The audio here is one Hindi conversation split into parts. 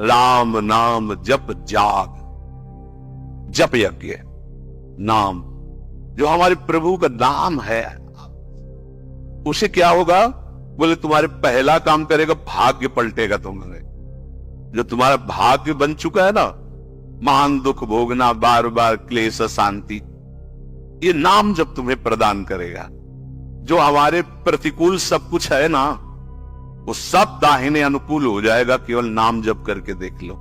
राम नाम जप जाग, जप यज्ञ नाम, जो हमारे प्रभु का नाम है, उसे क्या होगा? बोले तुम्हारे पहला काम करेगा, भाग्य पलटेगा तुम्हारे। जो तुम्हारा भाग्य बन चुका है ना, महान दुख भोगना, बार बार क्लेश, शांति, ये नाम जब तुम्हें प्रदान करेगा। जो हमारे प्रतिकूल सब कुछ है ना, वो सब दाहिने अनुकूल हो जाएगा, केवल नाम जप करके देख लो।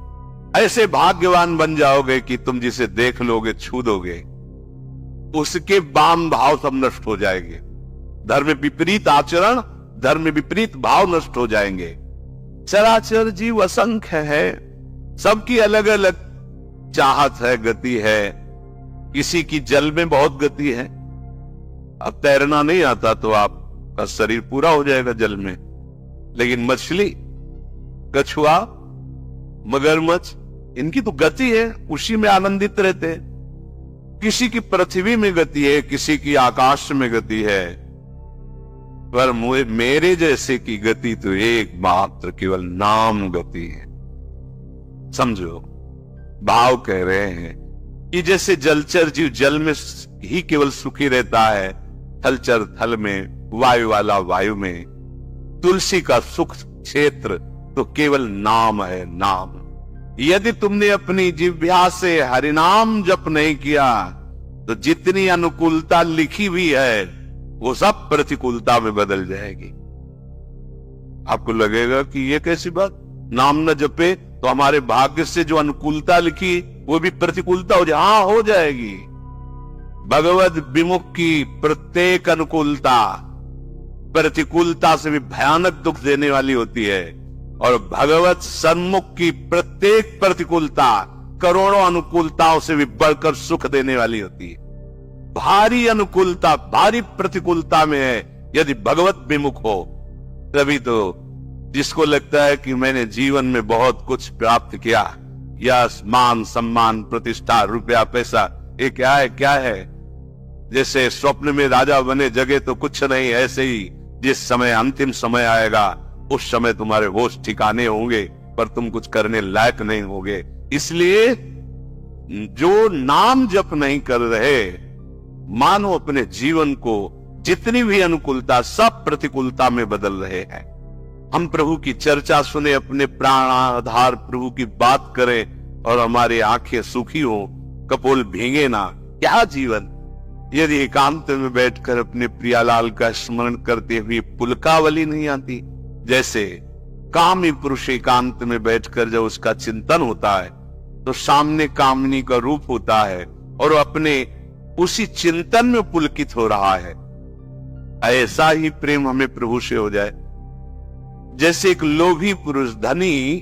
ऐसे भाग्यवान बन जाओगे कि तुम जिसे देख लोगे, छू दोगे, उसके वाम भाव सब नष्ट हो जाएंगे। धर्म विपरीत आचरण, धर्म विपरीत भाव नष्ट हो जाएंगे। चराचर जीव असंख्य है, सबकी अलग अलग चाहत है, गति है। किसी की जल में बहुत गति है। अब तैरना नहीं आता तो आपका शरीर पूरा हो जाएगा जल में, लेकिन मछली, कछुआ, मगरमच्छ, इनकी तो गति है, उसी में आनंदित रहते हैं। किसी की पृथ्वी में गति है, किसी की आकाश में गति है, पर मेरे जैसे की गति तो एकमात्र केवल नाम गति है। समझो, भाव कह रहे हैं कि जैसे जलचर जीव जल में ही केवल सुखी रहता है, थलचर थल में, वायु वाला वायु में, तुलसी का सुख क्षेत्र तो केवल नाम है, नाम। यदि तुमने अपनी जिह्वा से हरिनाम जप नहीं किया तो जितनी अनुकूलता लिखी हुई है वो सब प्रतिकूलता में बदल जाएगी। आपको लगेगा कि ये कैसी बात, नाम न जपे तो हमारे भाग्य से जो अनुकूलता लिखी वो भी प्रतिकूलता हो जाए। हाँ, हो जाएगी। भगवद विमुख की प्रत्येक अनुकूलता प्रतिकूलता से भी भयानक दुख देने वाली होती है, और भगवत सन्मुख की प्रत्येक प्रतिकूलता करोड़ों अनुकूलताओं से भी बढ़कर सुख देने वाली होती है। भारी अनुकूलता भारी प्रतिकूलता में है यदि भगवत विमुख हो, तभी तो जिसको लगता है कि मैंने जीवन में बहुत कुछ प्राप्त किया, यश, मान, सम्मान, प्रतिष्ठा, रुपया, पैसा, ये क्या है, क्या है? जैसे स्वप्न में राजा बने, जगह तो कुछ नहीं, ऐसे ही जिस समय अंतिम समय आएगा उस समय तुम्हारे होश ठिकाने होंगे, पर तुम कुछ करने लायक नहीं होगे। इसलिए जो नाम जप नहीं कर रहे, मानो अपने जीवन को जितनी भी अनुकूलता सब प्रतिकूलता में बदल रहे हैं। हम प्रभु की चर्चा सुने, अपने प्राण आधार प्रभु की बात करें और हमारी आंखें सूखी हो, कपोल भीगे ना। क्या जीवन! यदि एकांत में बैठकर अपने प्रियालाल का स्मरण करते हुए पुलकावली नहीं आती, जैसे कामी पुरुष एकांत में बैठकर जब उसका चिंतन होता है तो सामने कामनी का रूप होता है और अपने उसी चिंतन में पुलकित हो रहा है। ऐसा ही प्रेम हमें प्रभु से हो जाए। जैसे एक लोभी पुरुष, धनी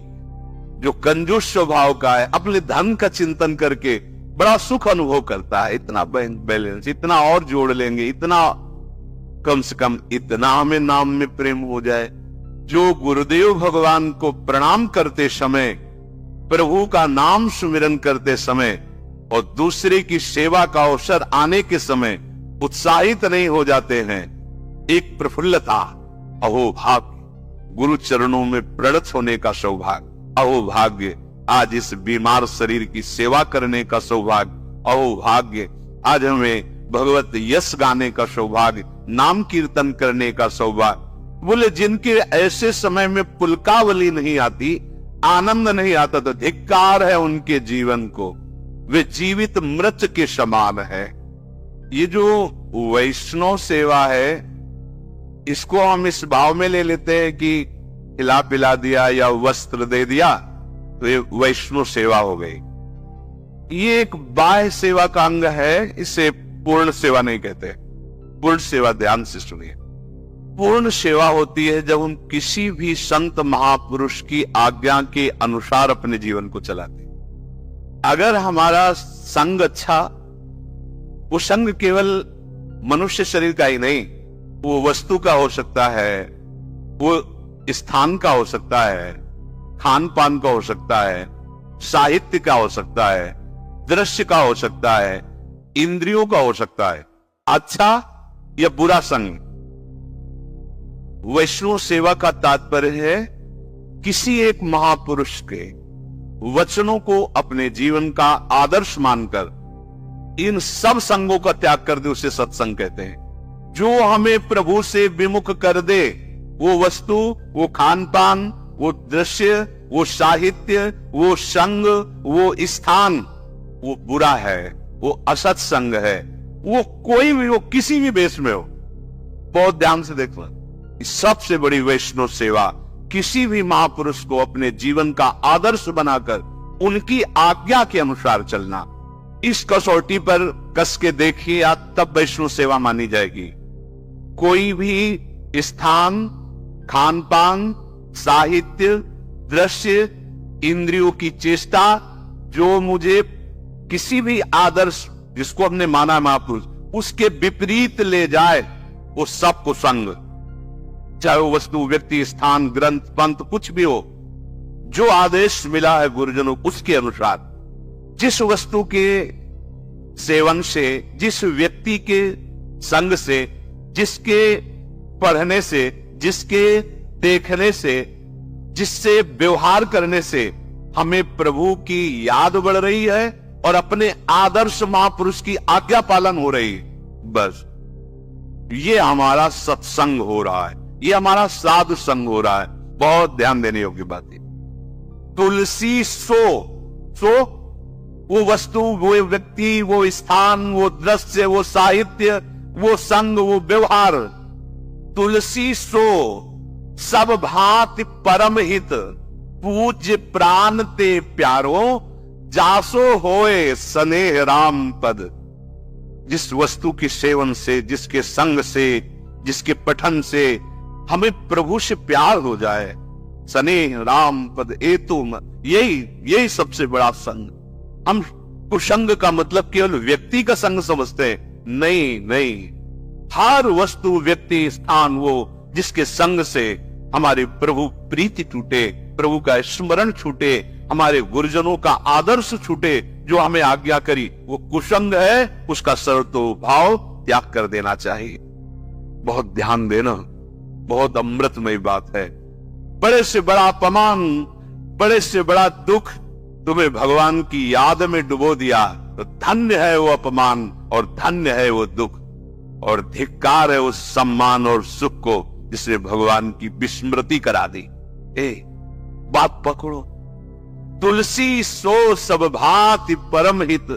जो कंजूस स्वभाव का है, अपने धन का चिंतन करके बड़ा सुख अनुभव करता है। इतना बैंक बैलेंस, इतना और जोड़ लेंगे, इतना, कम से कम इतना हमें नाम में प्रेम हो जाए। जो गुरुदेव भगवान को प्रणाम करते समय, प्रभु का नाम सुमिरन करते समय और दूसरे की सेवा का अवसर आने के समय उत्साहित नहीं हो जाते हैं, एक प्रफुल्लता, अहो भाग्य, गुरु चरणों में प्रणत होने का सौभाग्य, अहो भाग्य, आज इस बीमार शरीर की सेवा करने का सौभाग्य, अहो भाग्य, आज हमें भगवत यश गाने का सौभाग्य, नाम कीर्तन करने का सौभाग्य। बोले जिनके ऐसे समय में पुलकावली नहीं आती, आनंद नहीं आता, तो धिक्कार है उनके जीवन को, वे जीवित मृत के समान है। ये जो वैष्णव सेवा है, इसको हम इस भाव में ले लेते हैं कि खिला पिला दिया या वस्त्र दे दिया तो ये वैष्णव सेवा हो गई। ये एक बाह्य सेवा का अंग है, इसे पूर्ण सेवा नहीं कहते। पूर्ण सेवा, ध्यान से सुनिए, पूर्ण सेवा होती है जब हम किसी भी संत महापुरुष की आज्ञा के अनुसार अपने जीवन को चलाते हैं। अगर हमारा संग अच्छा, वो संग केवल मनुष्य शरीर का ही नहीं, वो वस्तु का हो सकता है, वो स्थान का हो सकता है, खान पान का हो सकता है, साहित्य का हो सकता है, दृश्य का हो सकता है, इंद्रियों का हो सकता है, अच्छा या बुरा संग। वैष्णव सेवा का तात्पर्य है किसी एक महापुरुष के वचनों को अपने जीवन का आदर्श मानकर इन सब संगों का त्याग कर दे, उसे सत्संग कहते हैं। जो हमें प्रभु से विमुख कर दे, वो वस्तु, वो खान पान, वो दृश्य, वो साहित्य, वो संग, वो स्थान, वो बुरा है, वो असत्संग है। वो कोई भी हो, किसी भी वेश में हो, बहुत ध्यान से देखना। सबसे बड़ी वैष्णव सेवा किसी भी महापुरुष को अपने जीवन का आदर्श बनाकर उनकी आज्ञा के अनुसार चलना। इस कसौटी पर कस के देखिए आप, तब वैष्णव सेवा मानी जाएगी। कोई भी स्थान, खान पान, साहित्य, दृश्य, इंद्रियों की चेष्टा जो मुझे किसी भी आदर्श जिसको हमने माना महापुरुष उसके विपरीत ले जाए, वो सब कुसंग। चाहे वो वस्तु, व्यक्ति, स्थान, ग्रंथ, पंथ कुछ भी हो, जो आदेश मिला है गुरुजनों उसके अनुसार, जिस वस्तु के सेवन से, जिस व्यक्ति के संग से, जिसके पढ़ने से, जिसके देखने से, जिससे व्यवहार करने से हमें प्रभु की याद बढ़ रही है और अपने आदर्श महापुरुष की आज्ञा पालन हो रही है, बस ये हमारा सत्संग हो रहा है, ये हमारा साधु संग हो रहा है। बहुत ध्यान देने योग्य बात है। तुलसी सो वो वस्तु, वो व्यक्ति, वो स्थान, वो दृश्य, वो साहित्य, वो संग, वो व्यवहार। तुलसी सो सब भांति परम हित, पूज्य प्राण ते प्यारो, जासो होए स्नेह राम पद। जिस वस्तु के सेवन से, जिसके संग से, जिसके पठन से हमें प्रभु से प्यार हो जाए, स्नेह राम पद यही सबसे बड़ा संग। हम कुसंग का मतलब केवल व्यक्ति का संग समझते हैं, नहीं। हर वस्तु, व्यक्ति, स्थान, वो जिसके संग से हमारे प्रभु प्रीति छूटे, प्रभु का स्मरण छूटे, हमारे गुरुजनों का आदर्श छूटे, जो हमें आज्ञा करी, वो कुसंग है। उसका सर्वतो भाव त्याग कर देना चाहिए। बहुत ध्यान देना, बहुत अमृतमय बात है। बड़े से बड़ा अपमान, बड़े से बड़ा दुख तुम्हें भगवान की याद में डुबो दिया, तो धन्य है वो अपमान और धन्य है वो दुख, और धिक्कार है उस सम्मान और सुख को जिसने भगवान की विस्मृति करा दी। बात पकड़ो। तुलसी सो सब भांति परम हित,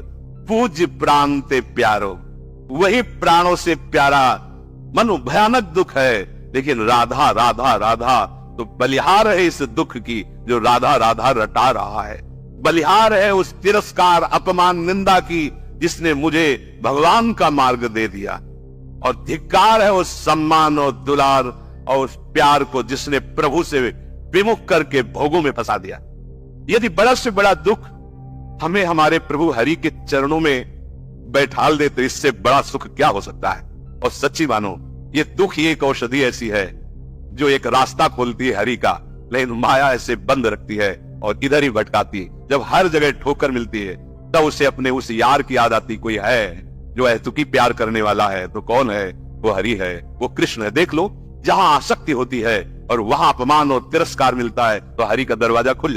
पूज्य प्राण ते प्यारो। वही प्राणों से प्यारा। मनु भयानक दुख है, लेकिन राधा राधा राधा तो बलिहार है इस दुख की, जो राधा राधा रटा रहा है। बलिहार है उस तिरस्कार, अपमान, निंदा की, जिसने मुझे भगवान का मार्ग दे दिया। और धिक्कार है उस सम्मान और दुलार और उस प्यार को, जिसने प्रभु से विमुख करके भोगों में फंसा दिया। यदि बड़ा से बड़ा दुख हमें हमारे प्रभु हरि के चरणों में बैठाल दे, तो इससे बड़ा सुख क्या हो सकता है। और सच्ची मानो, ये दुख, ये एक औषधि ऐसी है जो एक रास्ता खोलती है हरि का, लेकिन माया ऐसे बंद रखती है और इधर ही भटकाती है। जब हर जगह ठोकर मिलती है, तब उसे अपने उस यार की याद आती, कोई है जो ऐतुकी प्यार करने वाला है। तो कौन है? वो हरि है, वो कृष्ण है। देख लो, जहां आसक्ति होती है और वहां अपमान और तिरस्कार मिलता है, तो हरि का दरवाजा खुल